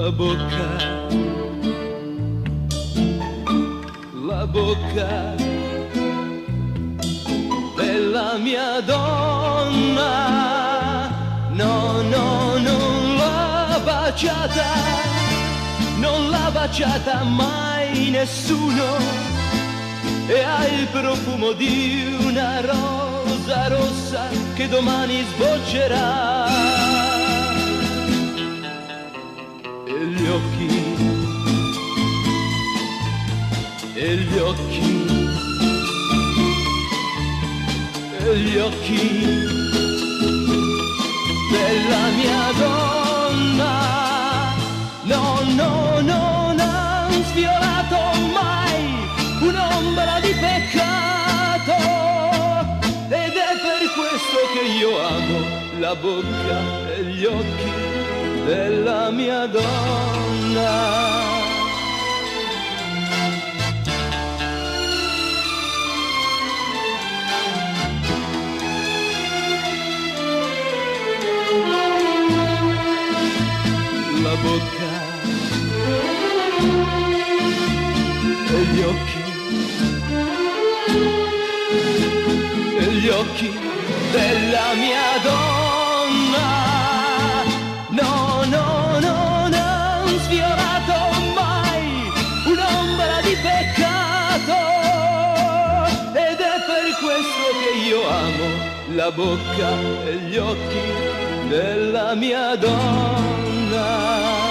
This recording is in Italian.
la bocca della mia donna. No, no, non l'ha baciata mai nessuno, e ha il profumo di una rosa rossa che domani sboccerà. E gli occhi, e gli occhi, e gli occhi della mia donna. No, no, no, non sfiorato mai un'ombra di peccato, ed è per questo che io amo la bocca e gli occhi della mia donna. La bocca e gli occhi della mia donna. No, no, no, non sfiorato mai un'ombra di peccato, ed è per questo che io amo la bocca e gli occhi della mia donna.